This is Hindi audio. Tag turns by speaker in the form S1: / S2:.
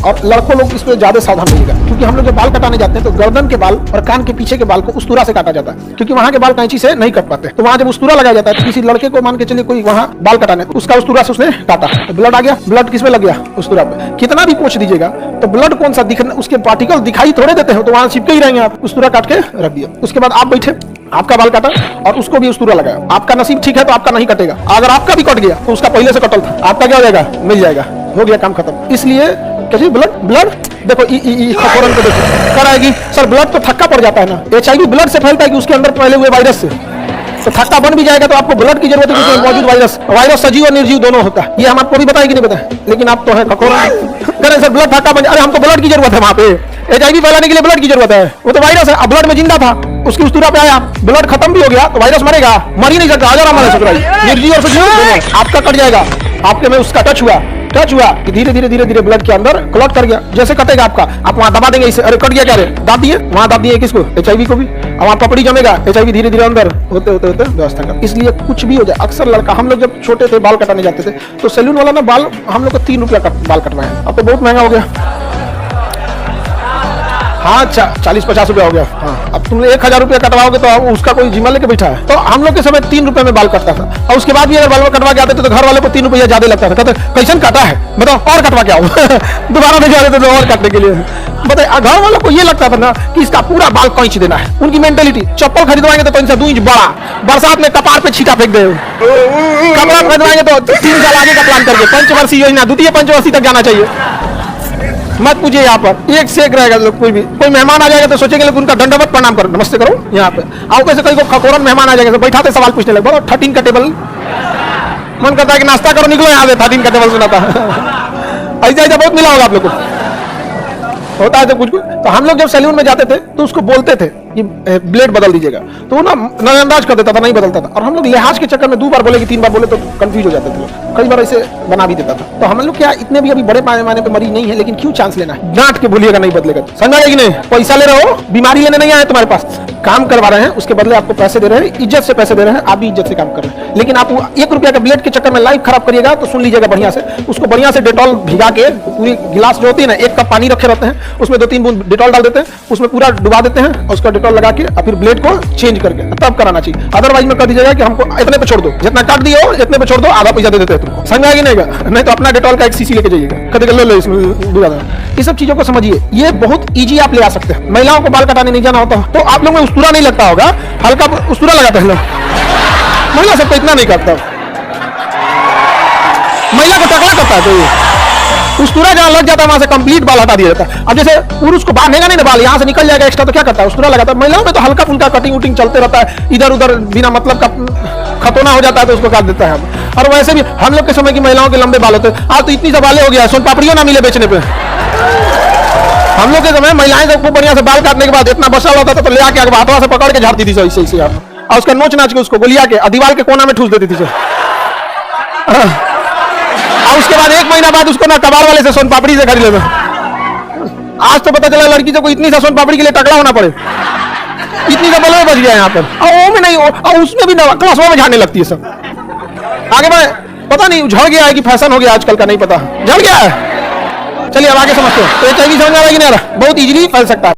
S1: और लड़कों लोग इस पे ज्यादा सावधान रहिएगा, क्योंकि हम लोग जब बाल कटाने जाते हैं तो गर्दन के बाल और कान के पीछे के बाल को उस्तूरा से काटा जाता है, क्योंकि वहाँ के बाल कैंची से नहीं कट पाते। तो वहाँ जब उस्तूरा लगाया जाता है तो किसी लड़के को मान के चलिए कोई वहाँ बाल कटाने, उसका उस्तूरा से उसने काटा, तो ब्लड आ गया। ब्लड किसमें लग गया? उस्तूरा पे। कितना भी पोंछ दीजिएगा तो ब्लड कौन सा दिखना, उसके पार्टिकल दिखाई थोड़े देते हैं, तो वहाँ चिपके ही रहेंगे। आप उस्तूरा काट के रख दिया, उसके बाद आप बैठे, आपका बाल काटा और उसको भी उस्तूरा लगाया। आपका नसीब ठीक है तो आपका नहीं कटेगा, अगर आपका भी कट गया तो उसका पहले से कटल था, आपका क्या हो जाएगा? मिल जाएगा, हो गया काम खत्म। इसलिए कैसे ब्लड देखो खकोरन को देखो कराएगी सर, ब्लड तो थक्का पड़ जाता है ना। HIV ब्लड से फैलता है कि उसके अंदर पहले हुए वायरस से, तो थक्का बन भी जाएगा तो आपको ब्लड की जरूरत है, क्योंकि मौजूद वायरस सजीव और निर्जीव दोनों होता है। ये हम आपको भी बताए कि नहीं बताए, लेकिन आप तो है खकोरन करें सर, ब्लड थक्का बन, अरे हमको ब्लड की जरूरत है, वहाँ पे HIV फैलाने के लिए ब्लड की जरूरत है, वो तो वायरस है। अब ब्लड में जिंदा था, उसकी उस्तूरा पे आया, ब्लड खत्म भी हो गया तो वायरस मरेगा? मर ही नहीं सकता, हजार मरे सकता, निर्जीव और सजीव आपका कट जाएगा। आपके में उसका टच हुआ कि धीरे धीरे ब्लड के अंदर क्लॉट कर गया, जैसे कटेगा आपका, आप वहां दबा देंगे इसे, अरे कट गया क्या रे, दाब दिए, वहां दाब दिए किसको? HIV को भी। अब वहां पपड़ी जमेगा, HIV धीरे धीरे अंदर होते व्यवस्था कर। इसलिए कुछ भी हो जाए, अक्सर लड़का, हम लोग जब छोटे थे बाल कटाने जाते थे तो सैलून वाला ना बाल हम लोग को 3 रुपया का बाल कटवाया, अब तो बहुत महंगा हो गया। हाँ 40-50 रुपया हो गया। हाँ अब तुमने 1000 रुपया कटवाओगे तो उसका कोई जिम्मा लेके बैठा है। तो हम लोग के समय 3 रुपए में बाल कटता था, और उसके बाद भी अगर बाल कटवा के आते थे तो घर वाले को 3 रुपया ज्यादा लगता था, कहते कैसन काटा है बताओ और कटवा के आओ दोबारा भेजा देते थे और काटने के लिए। बताइए घर वालों को ये लगता था ना कि इसका पूरा बाल कैंच देना है, उनकी मेंटेलिटी। चप्पल खरीदवाएंगे तो 2 इंच बड़ा, बरसात में कपार पे छीटा फेंक दे, कपड़ा खरीदवाएंगे तो 3 साल आगे का प्लान करके, पंचवर्षीय योजना, द्वितीय पंचवर्षीय तक जाना चाहिए। मत पूछिए, यहाँ पर एक से एक रहेगा लोग। कोई मेहमान आ जाएगा तो सोचेंगे लोग उनका दंडवत प्रणाम करो, नमस्ते करो। यहाँ पे आओ कैसे कहीं को खकोरन मेहमान आ जाएगा तो बैठाते सवाल पूछने लगे, 13 का टेबल, मन करता है कि नाश्ता करो, निकलो यहाँ से, 13 का टेबल सुनाता ऐसा बहुत मिला होगा आप लोग को, होता है तो कुछ। तो हम लोग जब सैलून में जाते थे तो उसको बोलते थे कि ब्लेड बदल दीजिएगा, तो वो ना नजरअंदाज कर देता था, नहीं बदलता था। और हम लोग लिहाज के चक्कर में 2 बार बोले कि 3 बार बोले तो कंफ्यूज हो जाते थे, कई बार ऐसे बना भी देता था। तो हम लोग क्या इतने भी अभी बड़े पैमाने पे मरीज नहीं है, लेकिन क्यों चांस लेना है? डांट के बोलिएगा नहीं बदलेगा, समझा कि नहीं? पैसा ले रहे हो, बीमारी लेने नहीं आए तुम्हारे पास, काम करवा रहे हैं, उसके बदले आपको पैसे दे रहे हैं, इज्जत से पैसे दे रहे हैं, आप भी इज्जत से काम कर रहे हैं। लेकिन आप 1 रुपया के ब्लेड के चक्कर में लाइफ खराब करिएगा तो सुन लीजिएगा बढ़िया से, उसको बढ़िया से डेटॉल भिगा के, पूरी गिलास जो होती है ना, 1 कप पानी रखे रहते हैं, उसमें 2-3 बूंद डेटॉल डाल देते हैं, उसमें पूरा डुबा देते हैं, और उसका डेटॉल लगा के फिर ब्लेड को चेंज करके तब कराना चाहिए। अदरवाइज में कर दीजिएगा कि हमको इतने पे छोड़ दो, जितना काट दिए हो इतने पे छोड़ दो, आधा पैसा दे देते हैं तुमको, समझा कि नहीं तो अपना डेटॉल का 1 सीसी लेके जाइएगा, कभी लो इसमें दूध। ये सब चीजों को समझिए, ये बहुत इजी आप ले आ सकते हैं। महिलाओं को बाल कटाने नहीं जाना होता तो आप लोग में उस्तूरा नहीं लगता होगा, हल्का उस्तूरा लगाते हैं लोग, महिला सबको इतना नहीं करता, महिला को टकला करता है तो ये उस्तूरा जहाँ लग जाता है वहां से कंप्लीट बाल हटा दिया जाता है। अब जैसे पुरुष को बांधेगा नहीं ना बाल, यहाँ से निकल जाएगा एक्स्ट्रा, तो क्या करता है? उस्तूरा लगाता है। महिलाओं में तो हल्का फुल्का कटिंग उटिंग चलते रहता है, इधर उधर बिना मतलब का खतौना हो जाता है तो उसको काट देता है। और वैसे भी हम लोग के समय की महिलाओं के लंबे बाल होते हैं, आज तो इतनी सा बालें हो गया, सोन पापड़ियों ना मिले बेचने पे। हम लोग के समय महिलाएं सबको बढ़िया से बाल काटने के बाद इतना बसल होता था तो ले आके हाथों से पकड़ के झाड़ती थी सही और उसका नोच नाच के उसको गोलिया के दीवार के कोना में ठूस देती थी। और उसके बाद 1 महीना बाद उसको ना कबाड़ वाले से सोन पापड़ी से खरीद लेना। आज तो पता चला लड़की को इतनी सा सोन पापड़ी के लिए टकला होना पड़े, इतनी सा बल बच गया यहाँ पर, और वो में नहीं, और उसमें भी क्लासों में झाड़ने लगती है सब। आगे बढ़े, पता नहीं झड़ गया है कि फैशन हो गया आजकल का, नहीं पता, झड़ गया है। चलिए अब आगे समझते हैं। तो HIV समझ में आ रहा है कि नहीं आ रहा? बहुत इजीली फैल सकता है।